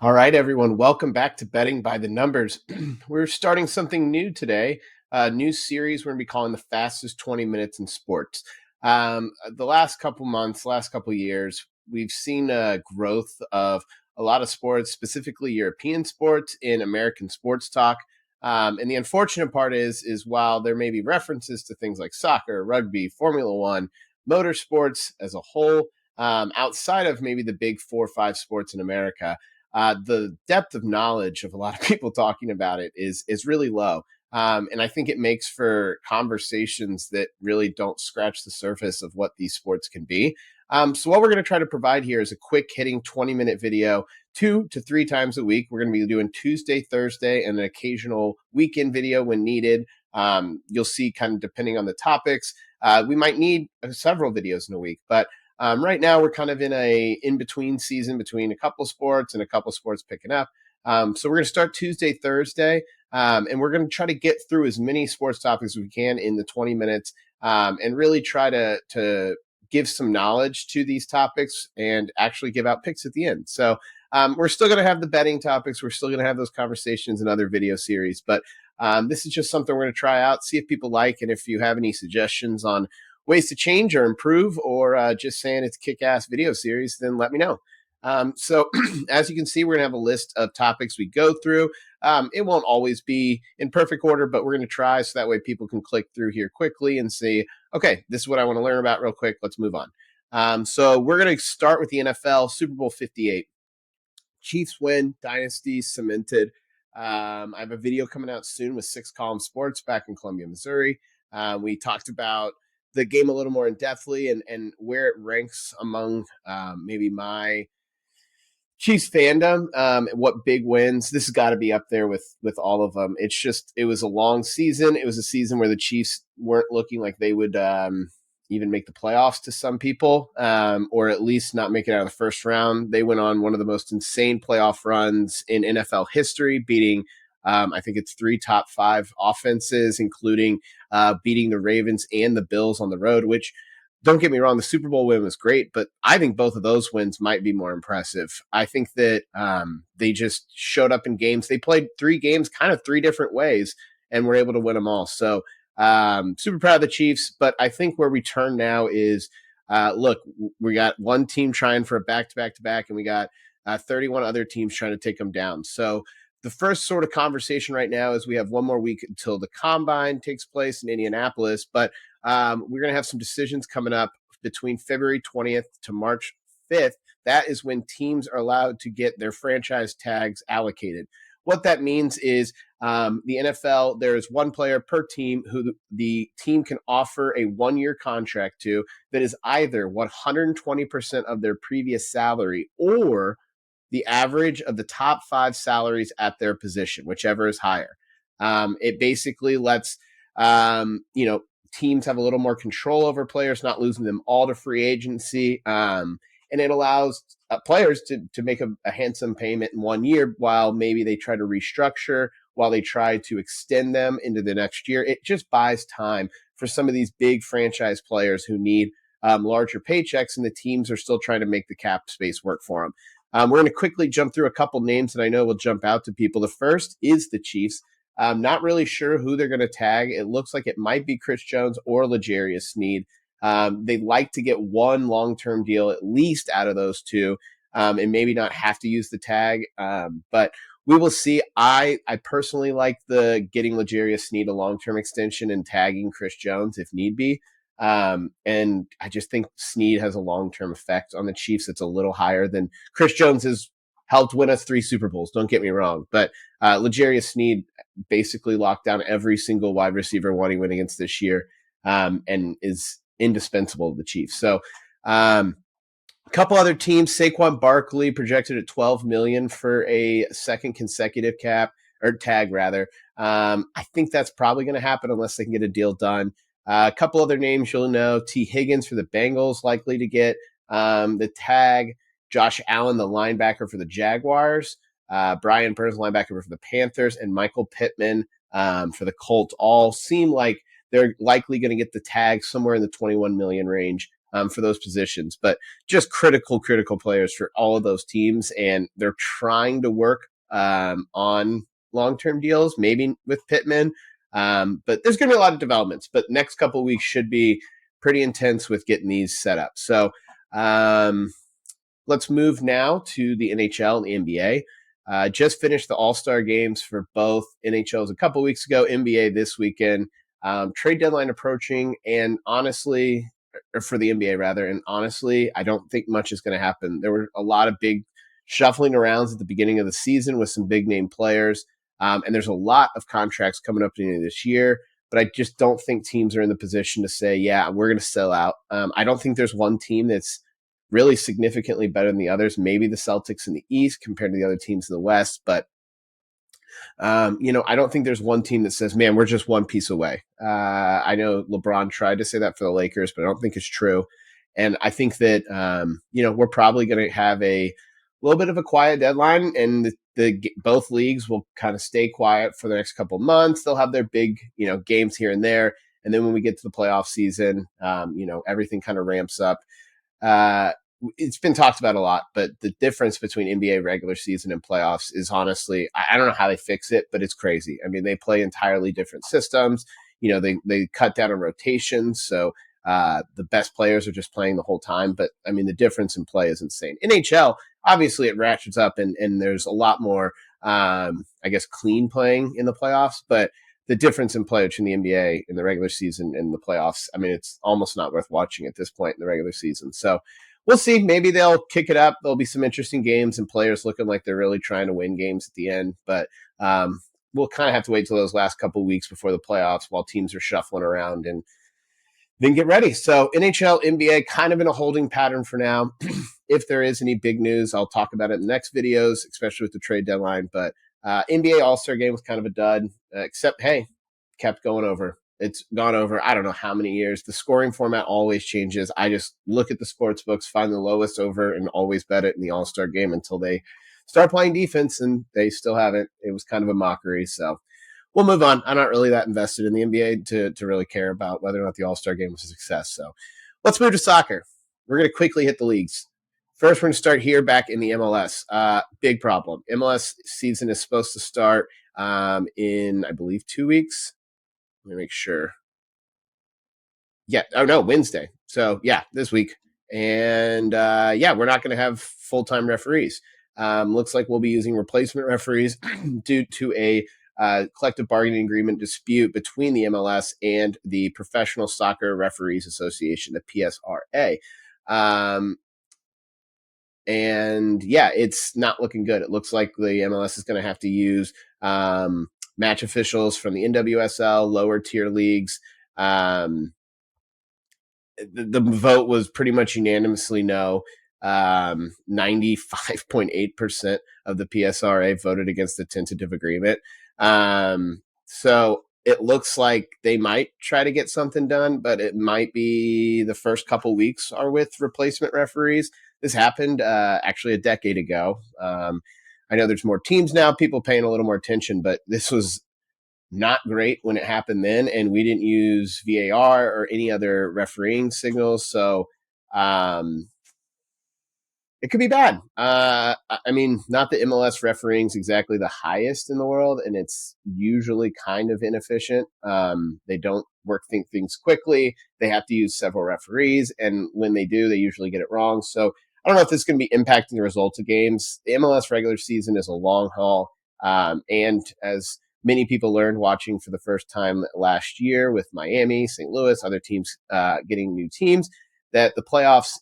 All right, everyone. Welcome back to Betting by the Numbers. We're starting something new today, a new series we're going to be calling the fastest 20 minutes in sports. The last couple months, last couple years, we've seen a growth of a lot of sports, specifically European sports in American sports talk. And the unfortunate part is while there may be references to things like soccer, rugby, Formula One, motorsports as a whole, outside of maybe the big 4 or 5 sports in America, the depth of knowledge of a lot of people talking about it is really low. And I think it makes for conversations that really don't scratch the surface of what these sports can be. So what we're going to try to provide here is a quick hitting 20-minute video 2 to 3 times a week. We're going to be doing Tuesday, Thursday, and an occasional weekend video when needed. You'll see kind of depending on the topics. We might need several videos in a week, but right now, we're kind of in a in-between season between a couple sports and a couple sports picking up. So we're going to start Tuesday, Thursday, and we're going to try to get through as many sports topics as we can in the 20 minutes and really try to give some knowledge to these topics and actually give out picks at the end. So we're still going to have the betting topics. We're still going to have those conversations in other video series, but this is just something we're going to try out, see if people like, and if you have any suggestions on ways to change or improve, or just saying it's a kick-ass video series, then let me know. So as you can see, we're going to have a list of topics we go through. It won't always be in perfect order, but we're going to try so that way people can click through here quickly and see, okay, this is what I want to learn about real quick. Let's move on. So we're going to start with the NFL, Super Bowl 58. Chiefs win, dynasty cemented. I have a video coming out soon with 6 Column Sports back in Columbia, Missouri. We talked about the game a little more in depthly and where it ranks among maybe my Chiefs fandom. What big wins? This has got to be up there with all of them. It was a long season. It was a season where the Chiefs weren't looking like they would even make the playoffs to some people, or at least not make it out of the first round. They went on one of the most insane playoff runs in NFL history, beating I think it's 3 top 5 offenses, including beating the Ravens and the Bills on the road, which, don't get me wrong, the Super Bowl win was great, but I think both of those wins might be more impressive. I think that they just showed up in games. They played 3 games kind of 3 different ways and were able to win them all. So super proud of the Chiefs, but I think where we turn now is, look, we got one team trying for a back-to-back-to-back, and we got 31 other teams trying to take them down. So the first sort of conversation right now is we have one more week until the combine takes place in Indianapolis, but we're going to have some decisions coming up between February 20th to March 5th. That is when teams are allowed to get their franchise tags allocated. What that means is the NFL, there is one player per team who the team can offer a 1-year contract to that is either 120% of their previous salary or the average of the top 5 salaries at their position, whichever is higher. It basically lets teams have a little more control over players, not losing them all to free agency, and it allows players to make a handsome payment in 1 year while maybe they try to restructure, while they try to extend them into the next year. It just buys time for some of these big franchise players who need larger paychecks, and the teams are still trying to make the cap space work for them. We're going to quickly jump through a couple names that I know will jump out to people. The first is the Chiefs. I'm not really sure who they're going to tag. It looks like it might be Chris Jones or L'Jarius Sneed. They'd like to get one long-term deal at least out of those two, and maybe not have to use the tag. But we will see. I personally like the getting L'Jarius Sneed a long-term extension and tagging Chris Jones if need be. And I just think Sneed has a long-term effect on the Chiefs. It's a little higher than Chris Jones has helped win us 3 Super Bowls. Don't get me wrong, but L'Jarius Sneed basically locked down every single wide receiver wanting to win against this year, and is indispensable to the Chiefs. So a couple other teams, Saquon Barkley projected at $12 million for a second consecutive tag rather. I think that's probably going to happen unless they can get a deal done. A couple other names you'll know: T. Higgins for the Bengals, likely to get the tag. Josh Allen, the linebacker for the Jaguars. Brian Burns, linebacker for the Panthers. And Michael Pittman for the Colts. All seem like they're likely going to get the tag somewhere in the $21 million range. for those positions, but just critical players for all of those teams. And they're trying to work on long-term deals, maybe with Pittman. But there's going to be a lot of developments, but next couple of weeks should be pretty intense with getting these set up. So let's move now to the NHL and the NBA. Just finished the All-Star games for both. NHLs a couple weeks ago, NBA this weekend. Trade deadline approaching, and honestly, or for the NBA rather, and honestly, I don't think much is going to happen. There were a lot of big shuffling arounds at the beginning of the season with some big name players, and there's a lot of contracts coming up at the end of this year. But I just don't think teams are in the position to say, yeah, we're going to sell out. I don't think there's one team that's really significantly better than the others. Maybe the Celtics in the East compared to the other teams in the West. But, I don't think there's one team that says, man, we're just one piece away. I know LeBron tried to say that for the Lakers, but I don't think it's true. And I think that, we're probably going to have a little bit of a quiet deadline, and both leagues will kind of stay quiet for the next couple of months. They'll have their big, games here and there. And then when we get to the playoff season, everything kind of ramps up. It's been talked about a lot, but the difference between NBA regular season and playoffs is honestly, I don't know how they fix it, but it's crazy. I mean, they play entirely different systems. They cut down on rotations. So the best players are just playing the whole time. But I mean, the difference in play is insane. NHL, obviously it ratchets up and there's a lot more, clean playing in the playoffs, but the difference in play between the NBA in the regular season and the playoffs, I mean, it's almost not worth watching at this point in the regular season. So we'll see. Maybe they'll kick it up. There'll be some interesting games and players looking like they're really trying to win games at the end. But we'll kind of have to wait till those last couple of weeks before the playoffs while teams are shuffling around and then get ready. So NHL, NBA kind of in a holding pattern for now. If there is any big news, I'll talk about it in the next videos, especially with the trade deadline. But NBA All-Star game was kind of a dud, except, hey, kept going over. It's gone over, I don't know how many years. The scoring format always changes. I just look at the sports books, find the lowest over, and always bet it in the All-Star game until they start playing defense, and they still haven't. It was kind of a mockery. So we'll move on. I'm not really that invested in the NBA to really care about whether or not the All-Star game was a success. So let's move to soccer. We're going to quickly hit the leagues. First, we're going to start here back in the MLS. Big problem. MLS season is supposed to start in, I believe, 2 weeks. Let me make sure. Yeah. Oh, no, Wednesday. So, yeah, this week. And, we're not going to have full-time referees. Looks like we'll be using replacement referees due to a collective bargaining agreement dispute between the MLS and the Professional Soccer Referees Association, the PSRA. It's not looking good. It looks like the MLS is going to have to use match officials from the NWSL, lower tier leagues. The vote was pretty much unanimously no. 95.8% of the PSRA voted against the tentative agreement. So it looks like they might try to get something done, but it might be the first couple weeks are with replacement referees. This happened actually a decade ago. I know there's more teams now, people paying a little more attention, but this was not great when it happened then, and we didn't use VAR or any other refereeing signals. So it could be bad. I mean, not that MLS refereeing is exactly the highest in the world, and it's usually kind of inefficient. They don't work things quickly. They have to use several referees, and when they do, they usually get it wrong. So I don't know if this is going to be impacting the results of games. The MLS regular season is a long haul, and as many people learned watching for the first time last year with Miami, St. Louis, other teams getting new teams, that the playoffs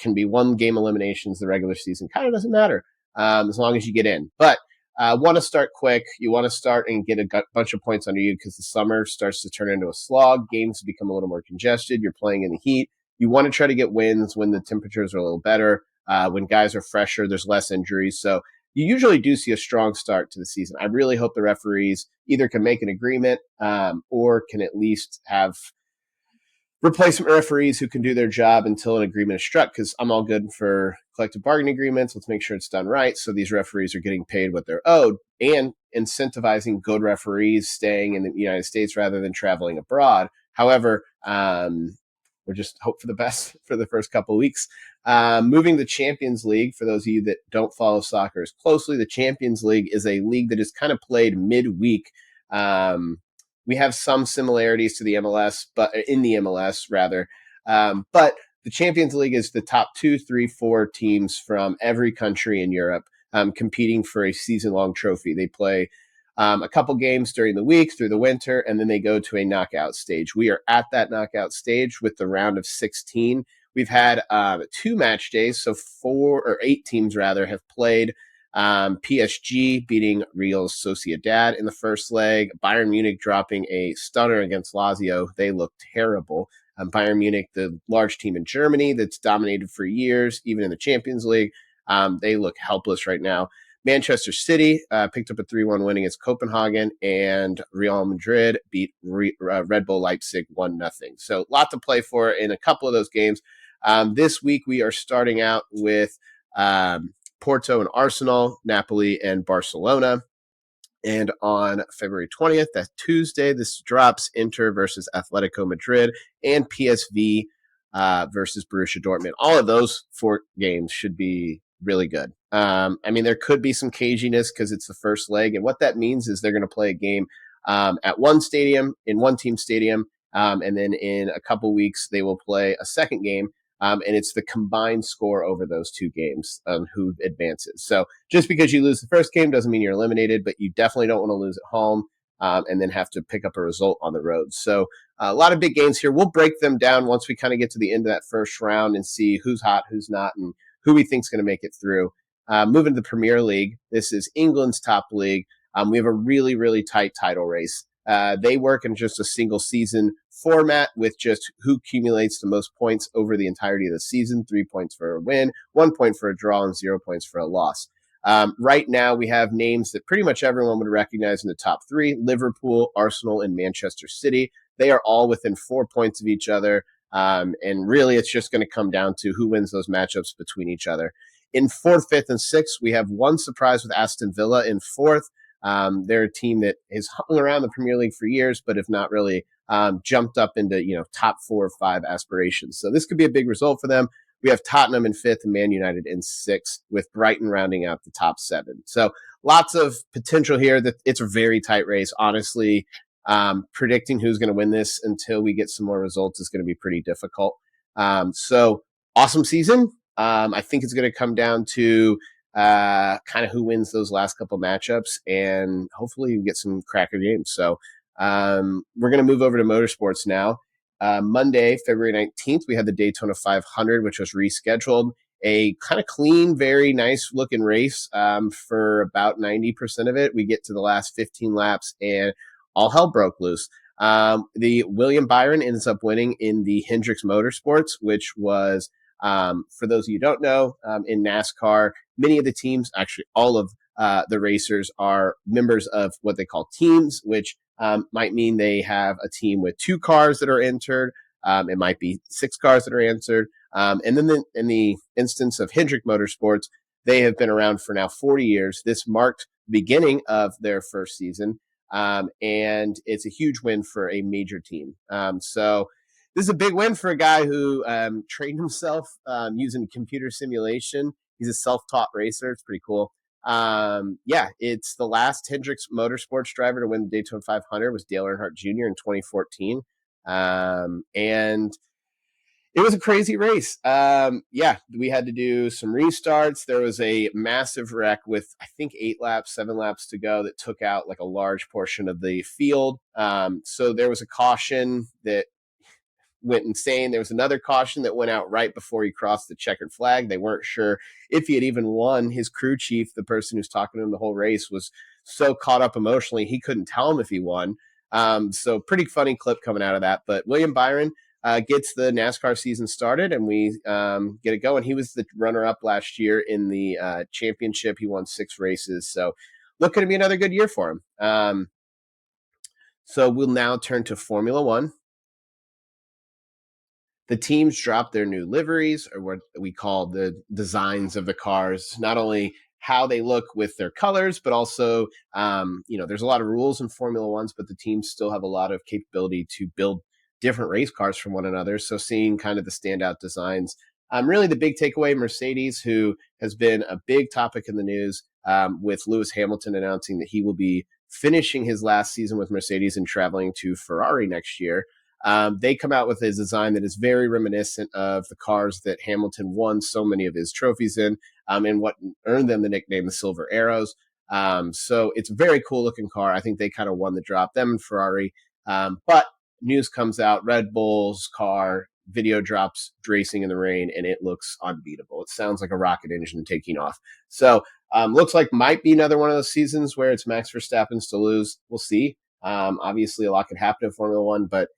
can be one game eliminations. The regular season kind of doesn't matter as long as you get in. But want to start quick. You want to start and get a bunch of points under you because the summer starts to turn into a slog. Games become a little more congested. You're playing in the heat. You want to try to get wins when the temperatures are a little better. When guys are fresher, there's less injuries. So you usually do see a strong start to the season. I really hope the referees either can make an agreement or can at least have replacement referees who can do their job until an agreement is struck, because I'm all good for collective bargaining agreements. Let's make sure it's done right so these referees are getting paid what they're owed, and incentivizing good referees staying in the United States rather than traveling abroad. However, we'll just hope for the best for the first couple of weeks. Moving the Champions League, for those of you that don't follow soccer as closely, the Champions League is a league that is kind of played midweek. We have some similarities to the MLS, but in the MLS rather. But the Champions League is the top 2, 3, 4 teams from every country in Europe competing for a season-long trophy. They play a couple games during the week through the winter, and then they go to a knockout stage. We are at that knockout stage with the round of 16. We've had 2 match days, so 8 teams rather have played. PSG beating Real Sociedad in the first leg. Bayern Munich dropping a stunner against Lazio. They look terrible. Bayern Munich, the large team in Germany that's dominated for years, even in the Champions League, they look helpless right now. Manchester City picked up a 3-1 win against Copenhagen, and Real Madrid beat Red Bull Leipzig 1-0. So a lot to play for in a couple of those games. This week we are starting out with Porto and Arsenal, Napoli and Barcelona. And on February 20th, that's Tuesday, this drops Inter versus Atletico Madrid and PSV versus Borussia Dortmund. All of those 4 games should be really good. There could be some caginess because it's the first leg. And what that means is they're going to play a game at one stadium, in one team stadium. And then in a couple weeks, they will play a second game. And it's the combined score over those 2 games who advances. So just because you lose the first game doesn't mean you're eliminated, but you definitely don't want to lose at home and then have to pick up a result on the road. So a lot of big games here. We'll break them down once we kind of get to the end of that first round and see who's hot, who's not, and who we think is going to make it through. Moving to the Premier League, this is England's top league. We have a really, really tight title race. They work in just a single season format with just who accumulates the most points over the entirety of the season. 3 points for a win, 1 point for a draw, and 0 points for a loss. Right now, we have names that pretty much everyone would recognize in the top 3: Liverpool, Arsenal, and Manchester City. They are all within 4 points of each other. And really, it's just going to come down to who wins those matchups between each other. In 4th, 5th, and 6th, we have one surprise with Aston Villa in 4th. They're a team that has hung around the Premier League for years, but have not really jumped up into top 4 or 5 aspirations. So this could be a big result for them. We have Tottenham in 5th and Man United in 6th, with Brighton rounding out the top 7. So lots of potential here. That it's a very tight race. Honestly, predicting who's going to win this until we get some more results is going to be pretty difficult. So awesome season. I think it's going to come down to kind of who wins those last couple matchups, and hopefully you get some cracker games. So we're going to move over to motorsports now. Monday, February 19th, we had the Daytona 500, which was rescheduled. A kind of clean, very nice looking race for about 90% of it. We get to the last 15 laps and all hell broke loose. The William Byron ends up winning in the Hendricks Motorsports, which was, for those of you who don't know, in NASCAR, many of the teams, actually all of the racers, are members of what they call teams, which might mean they have a team with 2 cars that are entered. It might be 6 cars that are entered. And then in the instance of Hendrick Motorsports, they have been around for now 40 years. This marked the beginning of their first season. And it's a huge win for a major team. So this is a big win for a guy who trained himself using computer simulation. He's a self-taught racer. It's pretty cool. It's the last Hendricks Motorsports driver to win the Daytona 500 was Dale Earnhardt Jr. in 2014. And it was a crazy race. We had to do some restarts. There was a massive wreck with, I think, 7 laps to go that took out like a large portion of the field. So there was a caution that went insane. There was another caution that went out right before he crossed the checkered flag. They weren't sure if he had even won. His crew chief, the person who's talking to him the whole race, was so caught up emotionally he couldn't tell him if he won. So pretty funny clip coming out of that. But William Byron gets the NASCAR season started, and we get it going. He was the runner-up last year in the championship. He won 6 races. So looking to be another good year for him. So we'll now turn to Formula One. The teams drop their new liveries, or what we call the designs of the cars, not only how they look with their colors, but also, there's a lot of rules in Formula Ones, but the teams still have a lot of capability to build different race cars from one another. So seeing kind of the standout designs. Really the big takeaway, Mercedes, who has been a big topic in the news with Lewis Hamilton announcing that he will be finishing his last season with Mercedes and traveling to Ferrari next year. They come out with a design that is very reminiscent of the cars that Hamilton won so many of his trophies in, and what earned them the nickname the Silver Arrows. So it's a very cool looking car. I think they kind of won the drop, them and Ferrari. But news comes out, Red Bull's car video drops racing in the rain, and it looks unbeatable. It sounds like a rocket engine taking off. So looks like might be another one of those seasons where it's Max Verstappen's to lose. We'll see. Obviously, a lot could happen in Formula One, but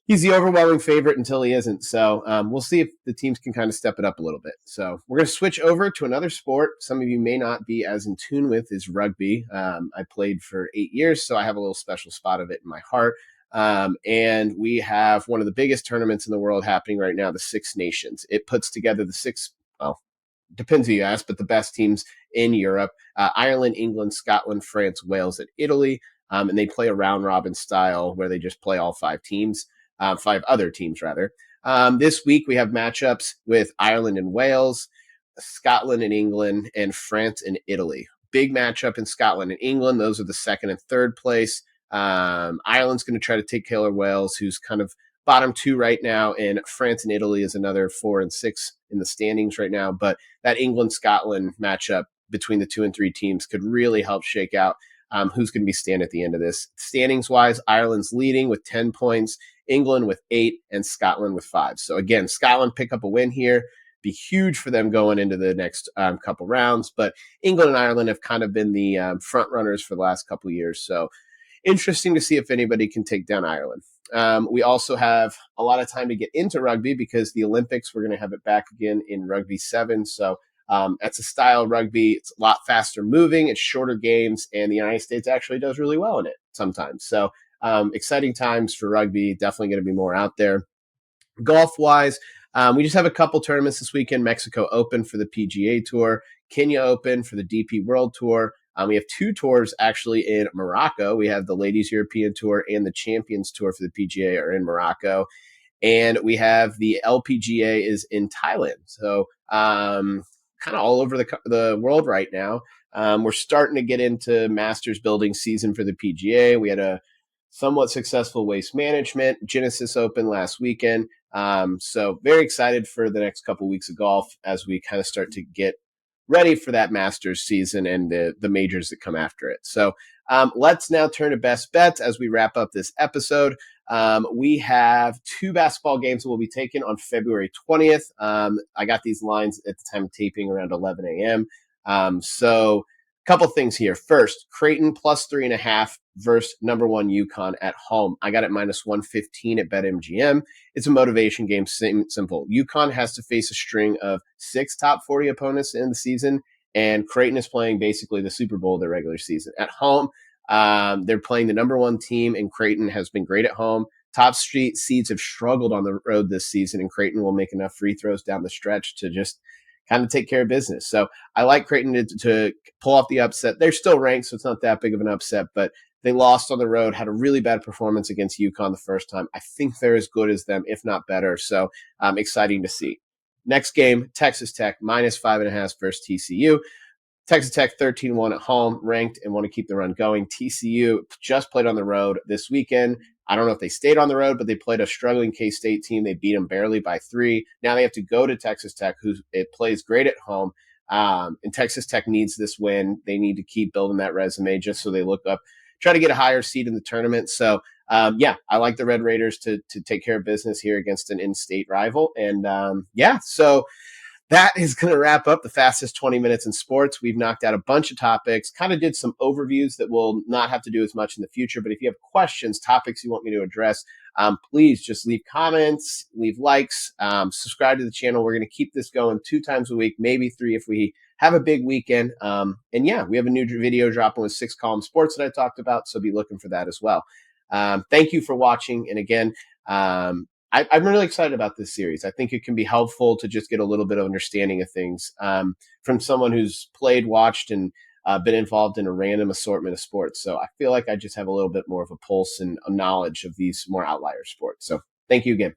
he's the overwhelming favorite until he isn't. So we'll see if the teams can kind of step it up a little bit. So we're going to switch over to another sport some of you may not be as in tune with is rugby. I played for 8 years, so I have a little special spot of it in my heart. And we have one of the biggest tournaments in the world happening right now, the Six Nations. It puts together the six, well, depends who you ask, but the best teams in Europe, Ireland, England, Scotland, France, Wales, and Italy. And they play a round robin style where they just play all five teams. Five other teams, rather. This week, we have matchups with Ireland and Wales, Scotland and England, and France and Italy. Big matchup in Scotland and England. Those are the second and third place. Ireland's going to try to take care of Wales, who's kind of bottom two right now, and France and Italy is another 4 and 6 in the standings right now. But that England-Scotland matchup between the 2 and 3 teams could really help shake out who's going to be standing at the end of this. Standings-wise, Ireland's leading with 10 points, England with 8, and Scotland with 5. So again, Scotland pick up a win here. Be huge for them going into the next couple rounds. But England and Ireland have kind of been the front runners for the last couple of years. So interesting to see if anybody can take down Ireland. We also have a lot of time to get into rugby because the Olympics, we're going to have it back again in Rugby 7. So that's a style of rugby. It's a lot faster moving. It's shorter games, and the United States actually does really well in it sometimes. So exciting times for rugby. Definitely going to be more out there. Golf-wise, we just have a couple tournaments this weekend. Mexico Open for the PGA Tour, Kenya Open for the DP World Tour. We have 2 tours actually in Morocco. We have the Ladies European Tour and the Champions Tour for the PGA are in Morocco. And we have the LPGA is in Thailand. So kind of all over the world right now. We're starting to get into Masters building season for the PGA. We had a somewhat successful Waste Management, Genesis Open last weekend. So very excited for the next couple weeks of golf as we kind of start to get ready for that Masters season and the majors that come after it. So let's now turn to best bets as we wrap up this episode. We have 2 basketball games that will be taken on February 20th. I got these lines at the time of taping around 11 a.m. So a couple things here. First, Creighton plus 3.5 versus number 1 UConn at home. I got it minus 115 at BetMGM. It's a motivation game, simple. UConn has to face a string of 6 top 40 opponents in the season, and Creighton is playing basically the Super Bowl of their regular season. At home, they're playing the number 1 team, and Creighton has been great at home. Top street seeds have struggled on the road this season, and Creighton will make enough free throws down the stretch to just kind of take care of business. So I like Creighton to pull off the upset. They're still ranked, so it's not that big of an upset, but they lost on the road, had a really bad performance against UConn the first time. I think they're as good as them, if not better. So exciting to see. Next game, Texas Tech, minus 5.5 versus TCU. Texas Tech 13-1 at home, ranked and want to keep the run going. TCU just played on the road this weekend. I don't know if they stayed on the road, but they played a struggling K-State team. They beat them barely by 3. Now they have to go to Texas Tech, who it plays great at home. And Texas Tech needs this win. They need to keep building that resume just so they look up, try to get a higher seed in the tournament. So, I like the Red Raiders to take care of business here against an in-state rival. And, so that is going to wrap up the fastest 20 minutes in sports. We've knocked out a bunch of topics, kind of did some overviews that will not have to do as much in the future. But if you have questions, topics you want me to address, please just leave comments, leave likes, subscribe to the channel. We're going to keep this going 2 times a week, maybe 3 if we have a big weekend. We have a new video dropping with 6 Column Sports that I talked about, so be looking for that as well. Thank you for watching. And again, I'm really excited about this series. I think it can be helpful to just get a little bit of understanding of things from someone who's played, watched, and been involved in a random assortment of sports. So I feel like I just have a little bit more of a pulse and a knowledge of these more outlier sports. So thank you again.